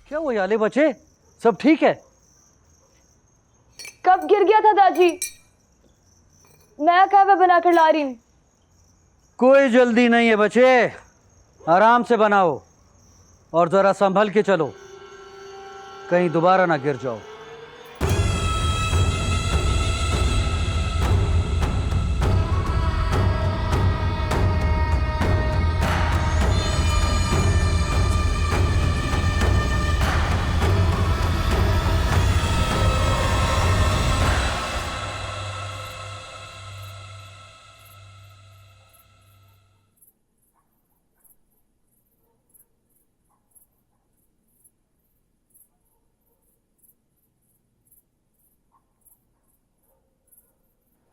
क्या वो याले बचे? सब ठीक है? कब गिर गया था दादी? नया कहवा बनाकर ला रही हूँ। कोई जल्दी नहीं है बच्चे, आराम से बनाओ और जरा संभल के चलो, कहीं दोबारा ना गिर जाओ।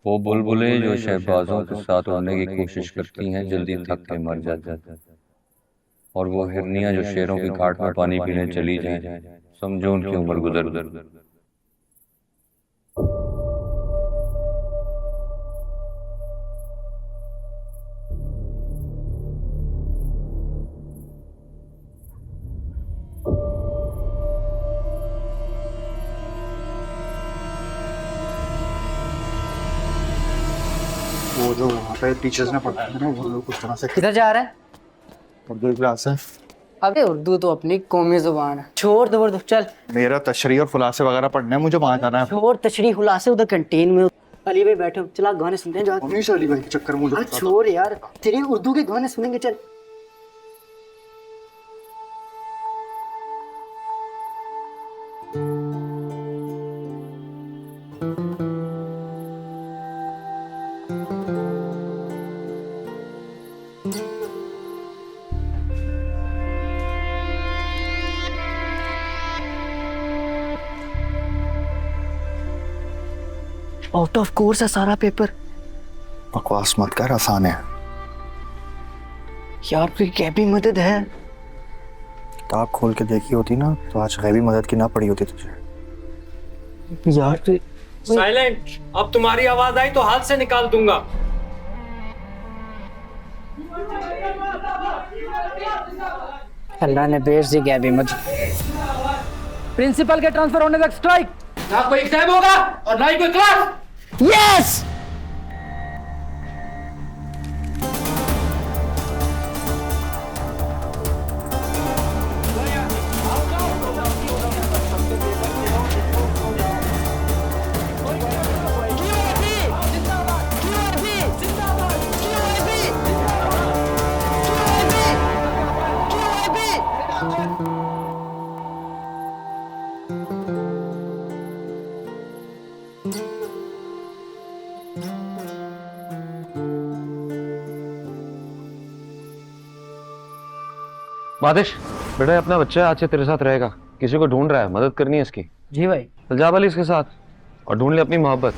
वो बुलबुलें जो शहबाजों के साथ उड़ने की कोशिश करती हैं जल्दी थक के मर जाती हैं, और वो हिरनियां जो शेरों की घाट में पानी पीने चली जाएं, समझो उनकी उम्र गुजर गई। वो जो वहाँ पे टीचर्स ने पढ़ाया था ना, वो लोग कुछ तरह से किधर जा रहा है? उर्दू की क्लास है। अबे उर्दू तो अपनी कौमी जुबान है, छोड़ दो उर्दू, चल। मेरा तशरीह और खुलासे वगैरह पढ़ने हैं, मुझे वहाँ जाना है। छोड़ तशरीह खुलासे, उधर कैंटीन में अली भाई बैठे हो, चला गाने सुनते हैं जा। हमेशा अली भाई के चक्कर में मुझे छोड़ यार, तेरे उर्दू के गाने सुनेंगे, चल। आउट ऑफ कोर्स है सारा पेपर। बकवास मत कर, आसान है यार कोई गैबी मदद है? किताब खोल के देखी होती ना तो आज गैबी मदद की ना पड़ी होती तुझे। यार तो साइलेंट। अब तुम्हारी आवाज आई तो हाथ से निकाल दूंगा। अल्लाह ने भेज दी गैबी मदद। प्रिंसिपल के ट्रांसफर होने तक स्ट्राइक। ना कोई एग्जाम होगा और ना ही कोई क्लास। यस। बादिश बेटा, अपना बच्चा आज से तेरे साथ रहेगा, किसी को ढूंढ रहा है, मदद करनी है इसकी। जी भाई। चल जा वाली इसके साथ और ढूंढ ले अपनी मोहब्बत।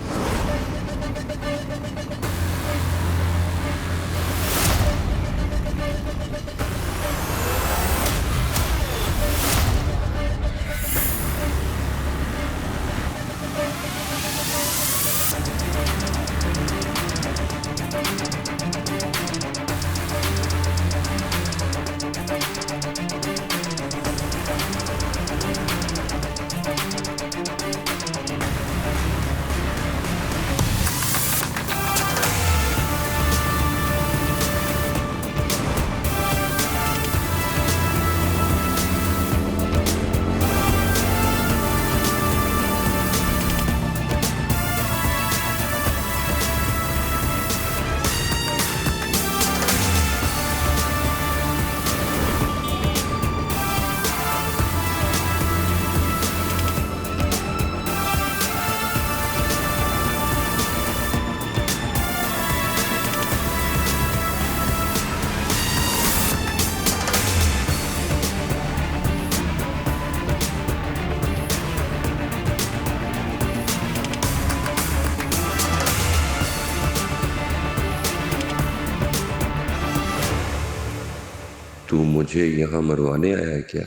तू मुझे यहाँ मरवाने आया है क्या?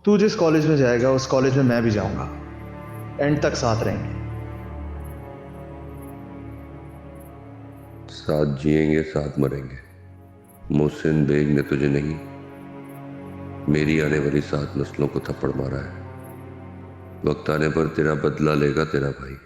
तू जिस कॉलेज में जाएगा उस कॉलेज में मैं भी जाऊंगा, एंड तक साथ रहेंगे। साथ जिएंगे साथ मरेंगे। मोहसिन बेग ने तुझे नहीं, मेरी आने वाली 7 नस्लों को थप्पड़ मारा है। वक्त आने पर तेरा बदला लेगा तेरा भाई।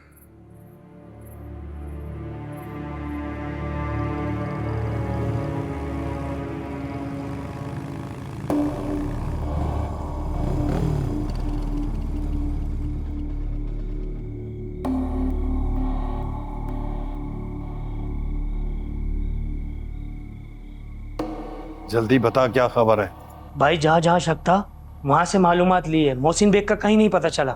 जल्दी बता, क्या खबर है? भाई जहाँ जहाँ शक था वहां से मालूमात ली है। मोहसिन बेग का कहीं नहीं पता चला।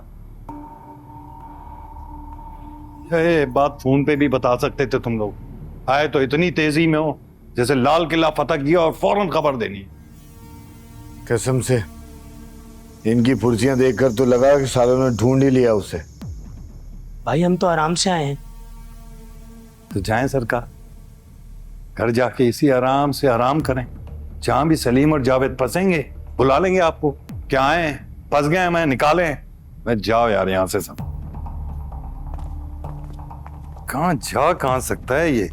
ये बात फोन पे भी बता सकते थे तुम लोग। आए तो इतनी तेजी में हो जैसे लाल किला फतह किया और फौरन खबर देनी। कसम से इनकी फुर्सियां देखकर तो लगा कि सालों ने ढूंढ ही लिया उसे। भाई हम तो आराम से आए हैं। तो जाएं सरकार, घर जाके इसी आराम से आराम करें। जहां भी सलीम और जावेद फंसेंगे बुला लेंगे आपको। क्या आए, फंस गए मैं, निकालें। मैं जाओ यार यहां से सब। कहां सकता है ये?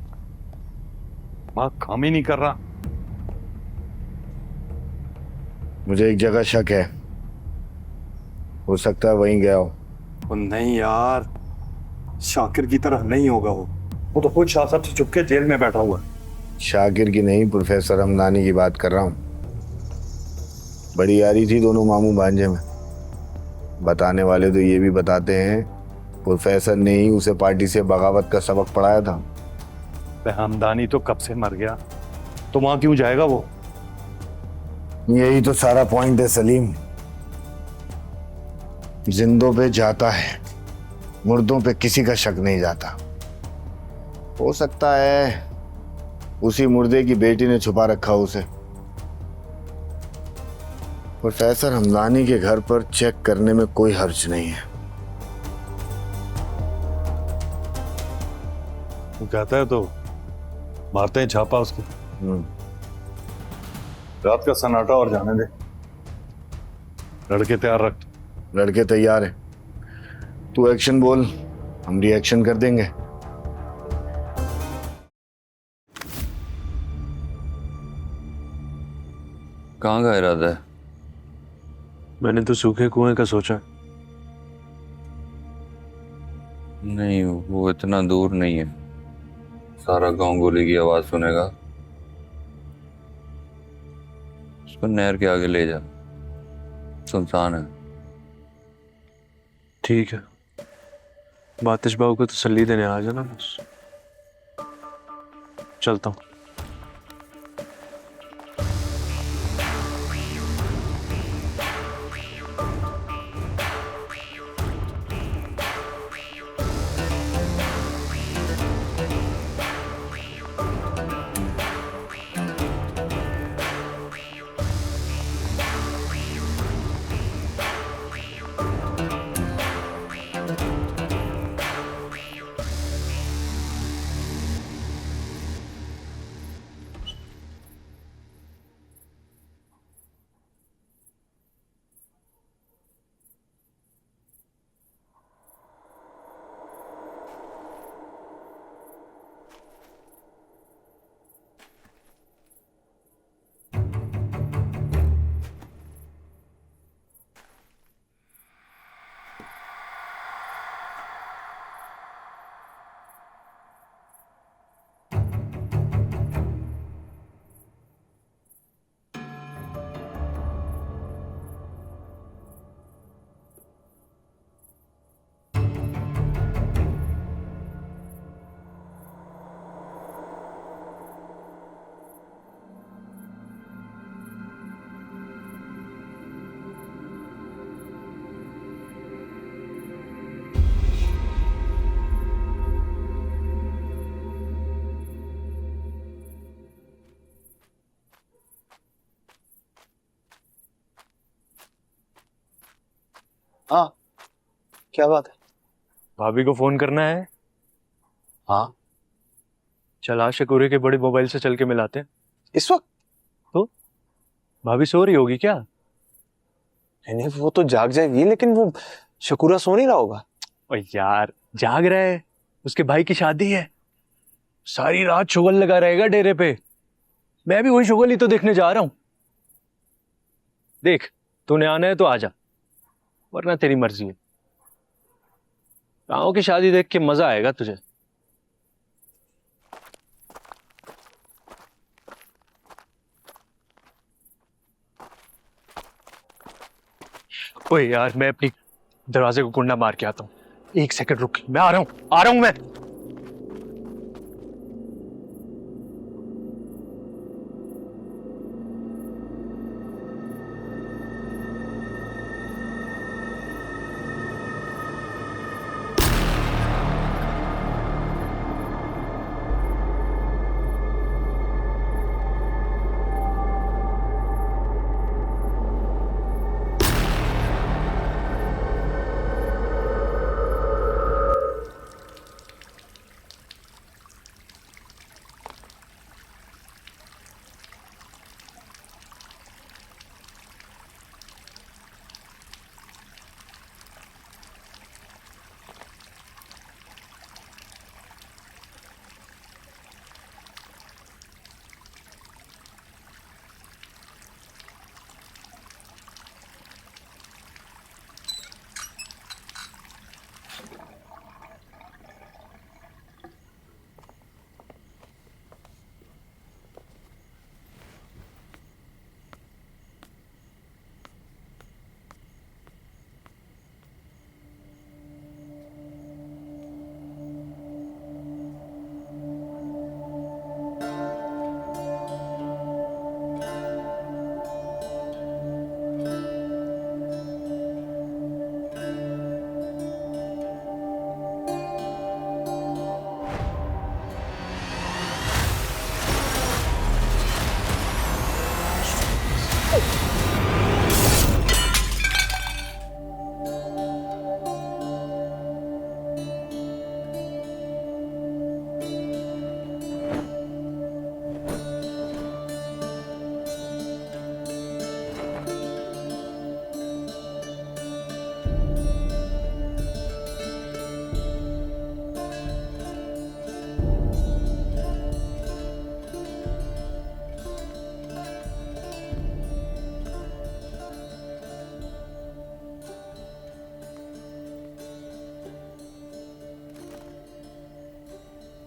मां काम ही नहीं कर रहा। मुझे एक जगह शक है, हो सकता है वहीं गया हो। वो नहीं यार, शाकिर की तरह नहीं होगा वो तो खुद शाह साहब से चुपके जेल में बैठा हुआ है। शाकिर की नहीं, प्रोफेसर हमदानी की बात कर रहा हूं। बड़ी यारी थी दोनों मामू भांजे में। बताने वाले तो ये भी बताते हैं प्रोफेसर ने ही उसे पार्टी से बगावत का सबक पढ़ाया था। हमदानी तो कब से मर गया, तो वहां क्यों जाएगा वो? यही तो सारा पॉइंट है सलीम। जिंदों पे जाता है, मुर्दों पे किसी का शक नहीं जाता। हो सकता है उसी मुर्दे की बेटी ने छुपा रखा उसे। प्रोफेसर हमदानी के घर पर चेक करने में कोई हर्ज नहीं है। वो कहता है तो मारते हैं छापा उसको। रात का सन्नाटा और जाने दे। लड़के तैयार रख। लड़के तैयार है, तू एक्शन बोल, हम रिएक्शन कर देंगे। कहाँ का इरादा है? मैंने तो सूखे कुएं का सोचा। नहीं, वो इतना दूर नहीं है। सारा गांव गोली की आवाज सुनेगा। उसको नहर के आगे ले जा, सुनसान है। ठीक है, बातिश बाबू को तसल्ली देने आ जाना बस। चलता हूँ। हाँ, क्या बात है? भाभी को फोन करना है। हाँ, चल आज शकूरे के बड़े मोबाइल से चल के मिलाते हैं। इस वक्त? तो भाभी सो रही होगी क्या? नहीं, वो तो जाग जाएगी, लेकिन वो शकूरा सो नहीं रहा होगा। ओए यार, जाग रहा है, उसके भाई की शादी है। सारी रात शुगल लगा रहेगा डेरे पे। मैं भी वही शुगल ही तो देखने जा रहा हूँ। देख, तूने आना है तो आजा, वरना तेरी मर्जी है। गाँव की शादी देख के मजा आएगा तुझे। ओए यार, मैं अपनी दरवाजे को कुंडा मार के आता हूँ। 1 सेकंड रुक, मैं आ रहा हूँ मैं।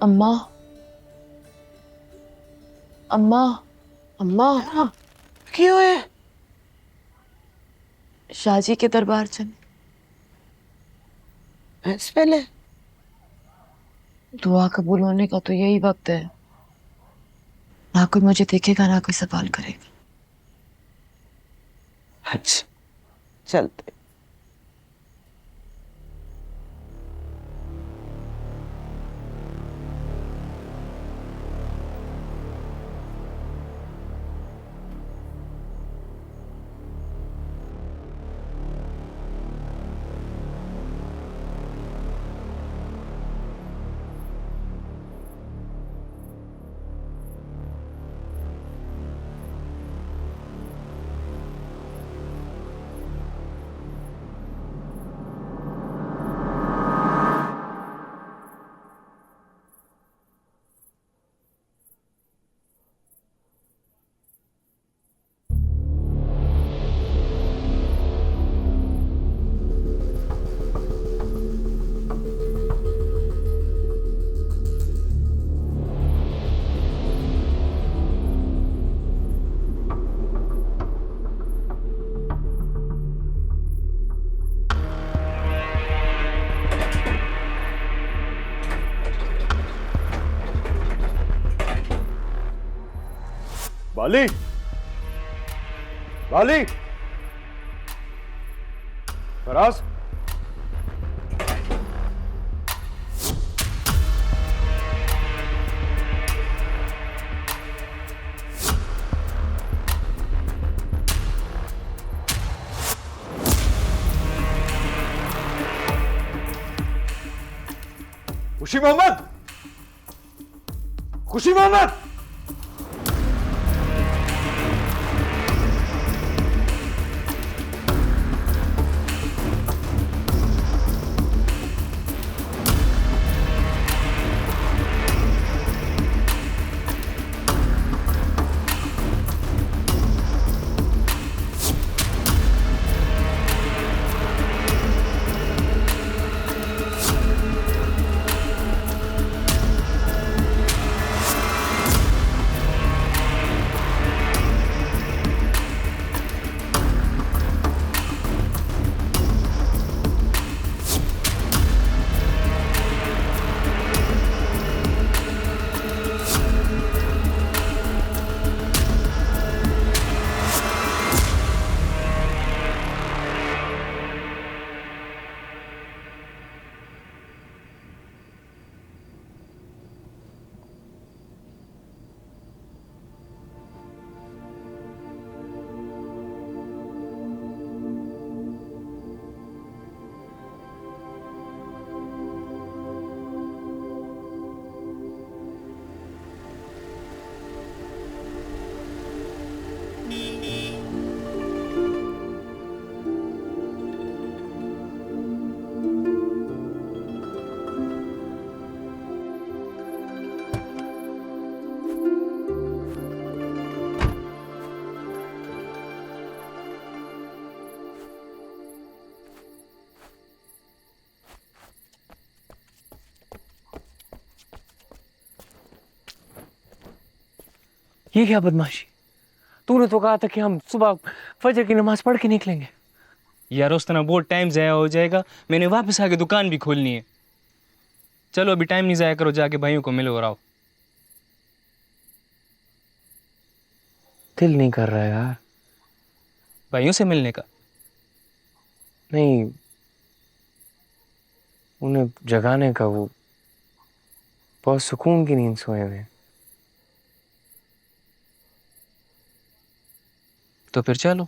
अम्मा, अम्मा, अम्मा, क्यों है? शाहजी के दरबार चले। इससे पहले दुआ कबूल होने का तो यही वक्त है। ना कोई मुझे देखेगा, ना कोई सवाल करेगा। अच्छा, चलते। बाली, बाली, फराज, खुशी मोहम्मद, खुशी मोहम्मद। ये क्या बदमाशी? तूने तो कहा था कि हम सुबह फजर की नमाज पढ़ के निकलेंगे। यार उस तरह बहुत टाइम ज़ाया हो जाएगा, मैंने वापस आके दुकान भी खोलनी है। चलो अभी टाइम नहीं ज़ाया करो, जाके भाइयों को मिलो और आओ। दिल नहीं कर रहा है यार। भाइयों से मिलने का? नहीं, उन्हें जगाने का। वो बहुत सुकून की नींद सोए हुए। तो फिर चलो।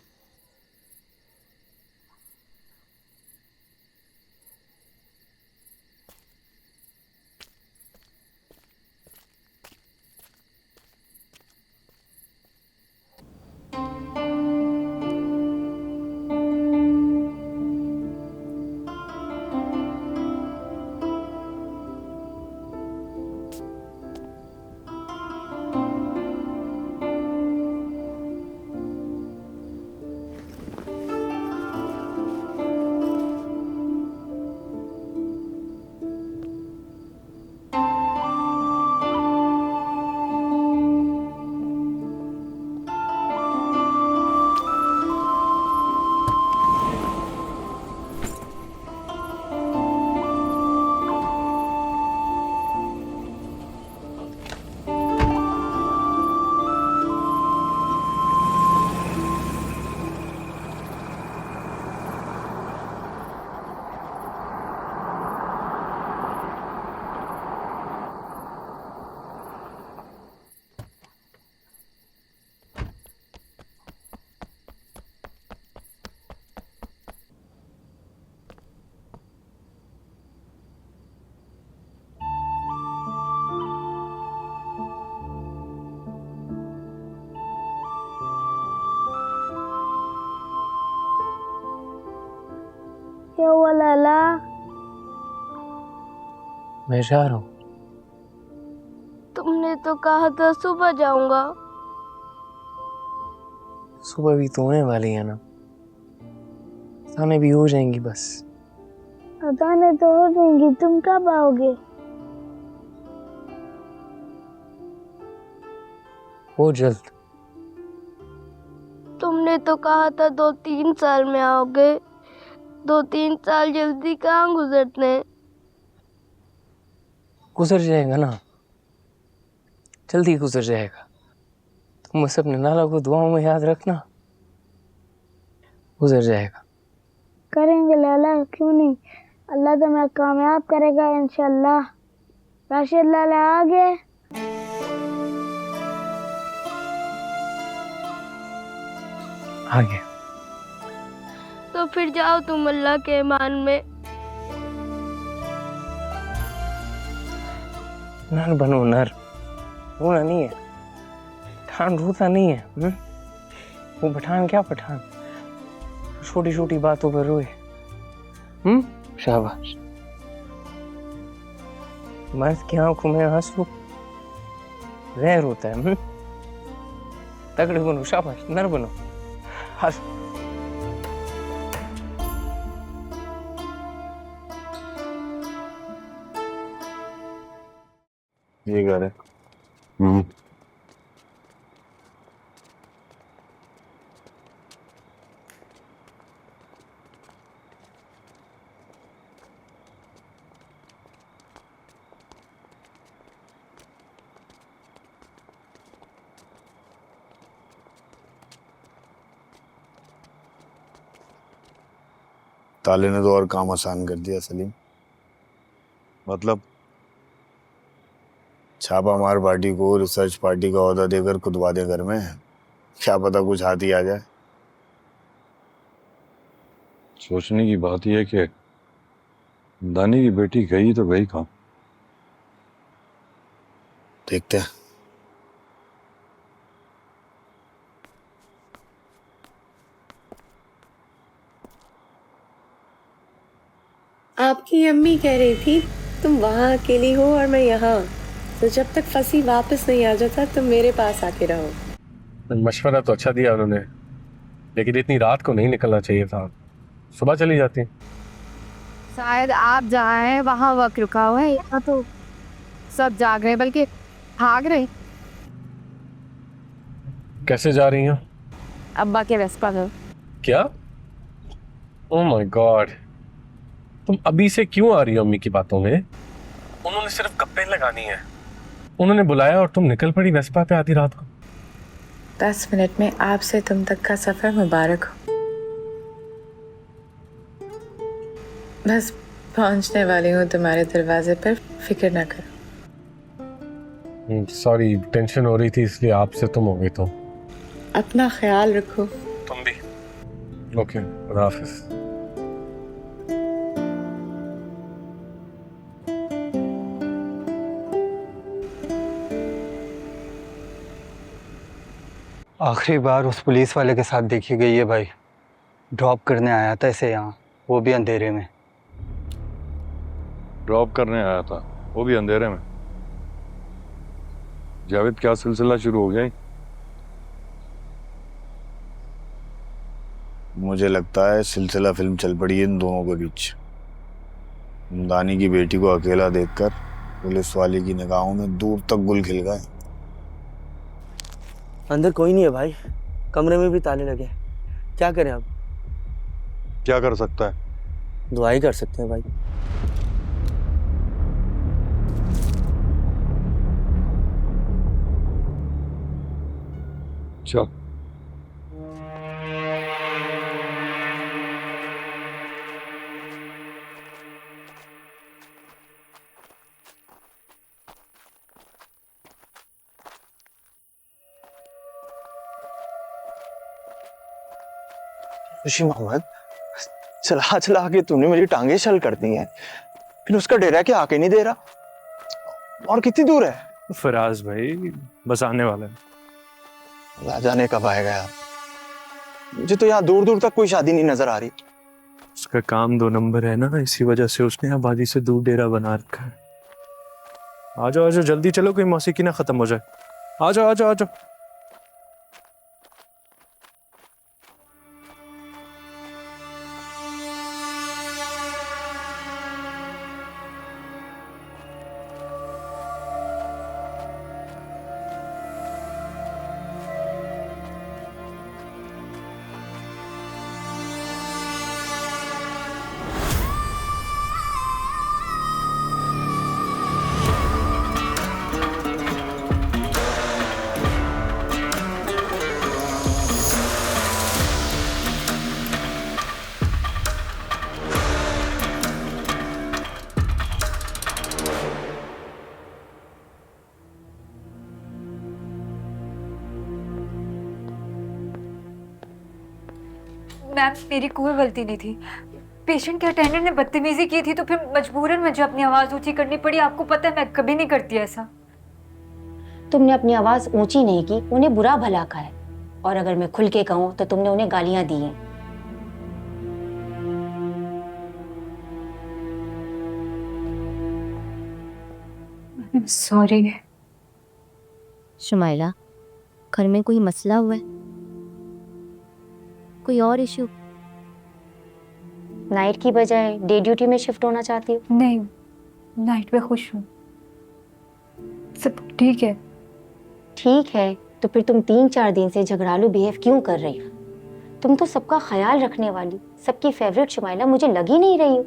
क्या हुआ लाला? मैं जा रहा हूँ। तुमने तो कहा था सुबह जाऊंगा। सुबह भी तो होने वाली है ना, खाने भी हो जाएंगी। बस अदाने तो हो जाएंगी, तुम कब आओगे? वो जल्द। तुमने तो कहा था 2-3 साल में आओगे। 2-3 साल जल्दी कहाँ गुजरते हैं? गुजर जाएगा ना, जल्दी गुजर जाएगा। तुम बस अपने नाला को दुआओं में याद रखना, गुजर जाएगा। करेंगे लाला, क्यों नहीं। अल्लाह तो मैं कामयाब करेगा इंशाल्लाह। राशिद लाला आ गए। आ गया। तो फिर जाओ तुम अल्लाह के ईमान में। नर बनो नर, रोना नहीं है। पठान रोता नहीं है। वो पठान क्या पठान, छोटी छोटी बातों पर रोए। शाबाश। मर्द की आंखों में आंसू जहर होता है। तगड़े बनो, शाबाश, नर बनो। हंस। ये घर है। ताले ने तो और काम आसान कर दिया सलीम। मतलब छापा मार पार्टी को रिसर्च पार्टी का ओहदा देकर खुदवा दे घर में, क्या पता कुछ हाथ ही आ जाए। सोचने की बात यह है कि दानी की बेटी गई तो गई कहाँ? देखते हैं। आपकी अम्मी कह रही थी तुम वहाँ अकेली हो और मैं यहाँ, तो जब तक फंसी वापस नहीं आ जाता तुम मेरे पास आके रहो। मशवरा तो अच्छा दिया उन्होंने, लेकिन इतनी रात को नहीं निकलना चाहिए था। सुबह चली जाती। शायद आप जहाँ हैं वहाँ वक्त रुका हुआ है, यहाँ तो सब जाग रहे बल्कि भाग रहे। कैसे जा रही हैं? अब्बा के वेस्पा में। क्या? ओह माय गॉड, तुम अभी से क्यों आ रही हो अम्मी की बातों में? उन्होंने सिर्फ गप्पे लगानी है। उन्होंने बुलाया और तुम निकल पड़ी वेस्पा पे आधी रात को। 10 मिनट में आपसे तुम तक का सफर मुबारक हो। बस पहुंचने वाली हूँ तुम्हारे दरवाजे पर, फिक्र ना करो। सॉरी, टेंशन हो रही थी इसलिए आपसे तुम हो गई तो। अपना ख्याल रखो। तुम भी। ओके, खुदा हाफिज। आखिरी बार उस पुलिस वाले के साथ देखी गई है भाई। ड्रॉप करने आया था इसे यहाँ, वो भी अंधेरे में। ड्रॉप करने आया था, वो भी अंधेरे में। जावेद, क्या सिलसिला शुरू हो गया? मुझे लगता है सिलसिला फिल्म चल पड़ी है इन दोनों के बीच। दानी की बेटी को अकेला देखकर पुलिस वाले की निगाहों में दूर तक गुल खिल गए। अंदर कोई नहीं है भाई, कमरे में भी ताले लगे। क्या करें अब? क्या कर सकता है? दुआ ही कर सकते हैं भाई। चल। खुशी मोहम्मद, चला चला के तूने मेरी टांगे छल कर दी हैं। फिर उसका डेरा क्या आके नहीं दे रहा? और कितनी दूर है? फराज भाई बस आने वाला है। अल्लाह जाने कब आएगा यार। मुझे तो यहाँ दूर दूर तक कोई शादी नहीं नजर आ रही। उसका काम 2 नंबर है ना, इसी वजह से उसने आबादी से दूर डेरा बना रखा है। आ जाओ जल्दी चलो, कोई मौसीकी ना खत्म हो जाए। आ जाओ। मैम, मेरी कोई गलती नहीं थी। पेशेंट के अटेंडेंट ने बदतमीजी की थी तो फिर मजबूरन मुझे अपनी आवाज ऊंची करनी पड़ी। आपको पता है मैं कभी नहीं करती ऐसा। तुमने अपनी आवाज ऊंची नहीं की, उन्हें बुरा भला कहा है। और अगर मैं खुल के कहूं तो तुमने उन्हें गालियां दी हैं। सॉरी। शुमाइला, घर में कोई मसला हुआ है? कोई और इशू? नाइट की बजाय डे ड्यूटी में शिफ्ट होना चाहती हो? नहीं, नाइट पे खुश हूँ, सब ठीक है। ठीक है, तो फिर तुम 3-4 दिन से झगड़ालू बिहेव क्यों कर रही हो? तुम तो सबका ख्याल रखने वाली, सबकी फेवरेट शुमाइला मुझे लग ही नहीं रही हो।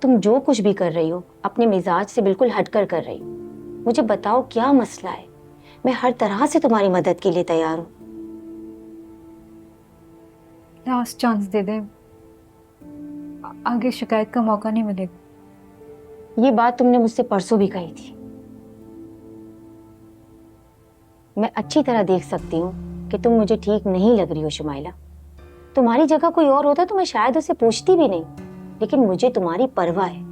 तुम जो कुछ भी कर रही हो अपने मिजाज से बिल्कुल हटकर कर रही हो। मुझे बताओ क्या मसला है? मैं हर तरह से तुम्हारी मदद के लिए तैयार हूँ। लास्ट चांस दे दे, आगे शिकायत का मौका नहीं मिलेगा। ये बात तुमने मुझसे परसों भी कही थी। मैं अच्छी तरह देख सकती हूँ कि तुम मुझे ठीक नहीं लग रही हो शुमाइला। तुम्हारी जगह कोई और होता तो मैं शायद उसे पूछती भी नहीं, लेकिन मुझे तुम्हारी परवाह है।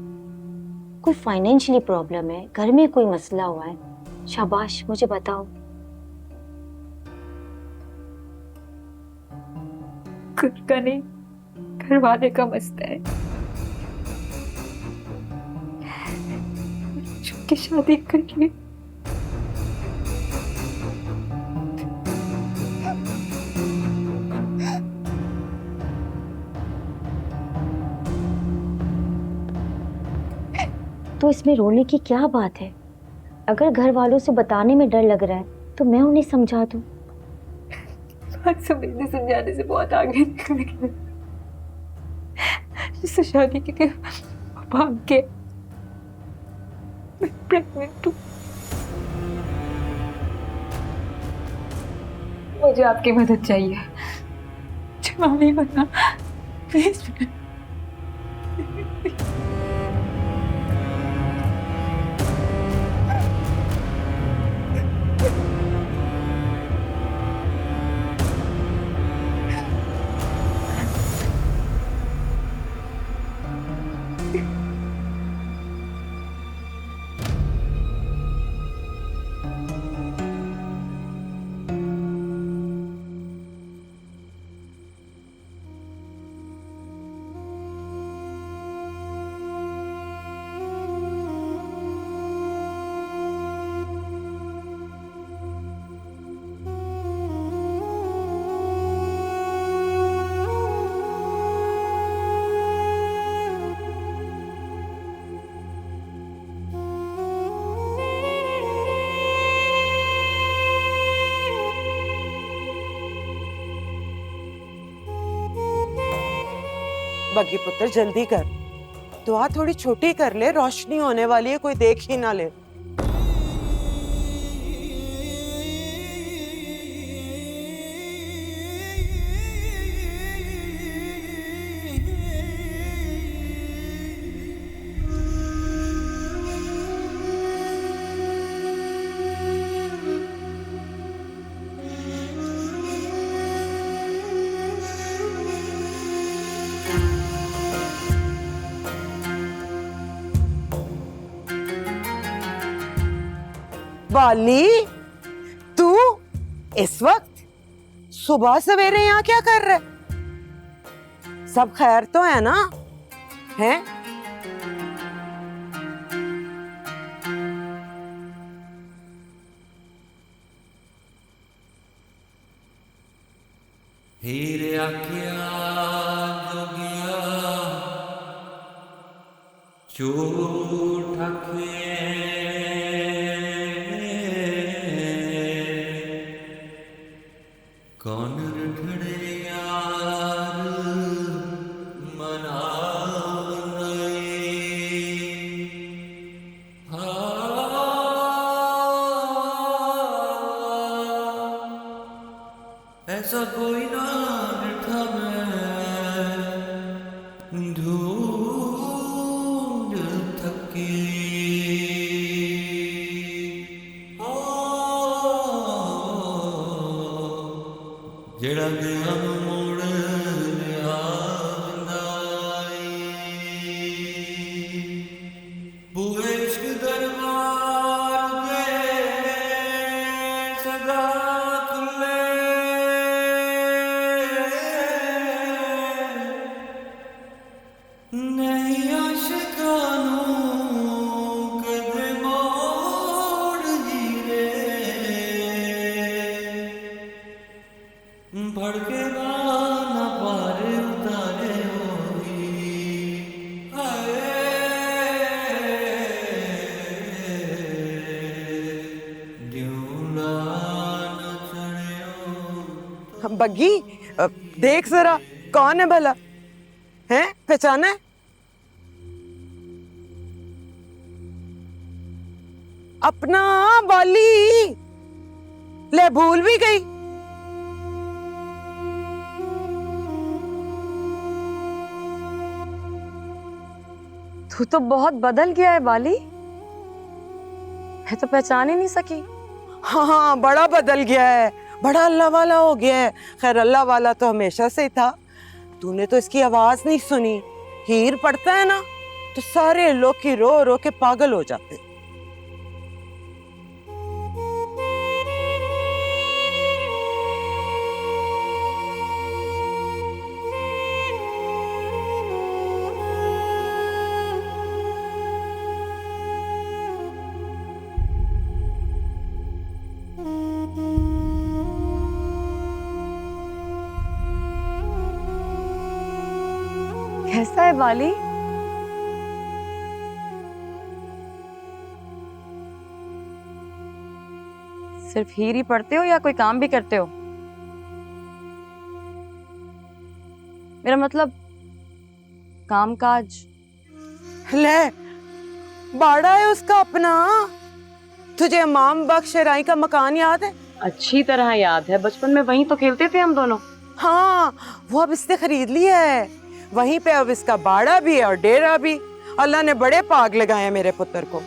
कोई फाइनेंशियली प्रॉब्लम है, घर में कोई मसला हुआ है, शाबाश मुझे बताओ। घर का नहीं, घर वाले का मसला है। की शादी करके तो इसमें रोने की क्या बात है? अगर घर वालों से बताने में डर लग रहा है तो मैं उन्हें समझा दूं। बात समझने समझाने से बहुत आगे निकल गए। जिससे शादी के भाग के मैं प्रेग्नेंट हूँ। मुझे आपकी मदद चाहिए। जवानी बना प्लीज। बग्गी पुत्र जल्दी कर, दुआ थोड़ी छोटी कर ले, रोशनी होने वाली है, कोई देख ही ना ले। बाली, तू इस वक्त सुबह सवेरे यहाँ क्या कर रहे? सब खैर तो है ना? हैं? हीरे आखिया जोगिया झूठ आखे कौन रखड़े यार ऐसा कोई ना डिठा मैं ढूंढ थकी जेड़ा गया मोड़ लिया बूहे इश्क दरबार के सदा नहीं आशिकानों कदे मोड़ हीरे भड़के ना पार उतारे होई बग्गी, देख जरा कौन है भला? हैं, पहचाना है? अपना बाली ले, भूल भी गई। तू तो बहुत बदल गया है बाली, मैं तो पहचान ही नहीं सकी। हाँ, बड़ा बदल गया है, बड़ा अल्लाह वाला हो गया है। खैर अल्लाह वाला तो हमेशा से था, तूने तो इसकी आवाज नहीं सुनी। हीर पड़ता है ना तो सारे लोग की रो रो के पागल हो जाते। कैसा है बाली? सिर्फ हीर ही पढ़ते हो या कोई काम भी करते हो? मेरा मतलब काम काज। ले, बाड़ा है उसका अपना। तुझे इमाम बख्श राई का मकान याद है? अच्छी तरह याद है, बचपन में वहीं तो खेलते थे हम दोनों। हाँ, वो अब इसने खरीद लिया है। वहीं पे अब इसका बाड़ा भी है और डेरा भी। अल्लाह ने बड़े पाग लगाए मेरे पुत्र को।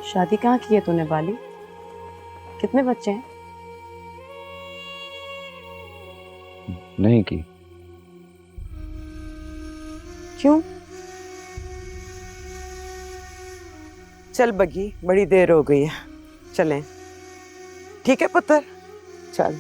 शादी कहाँ की है तूने बाली? कितने बच्चे हैं? नहीं की। क्यों? चल बगी, बड़ी देर हो गई है, चलें। ठीक है पुत्र, चल।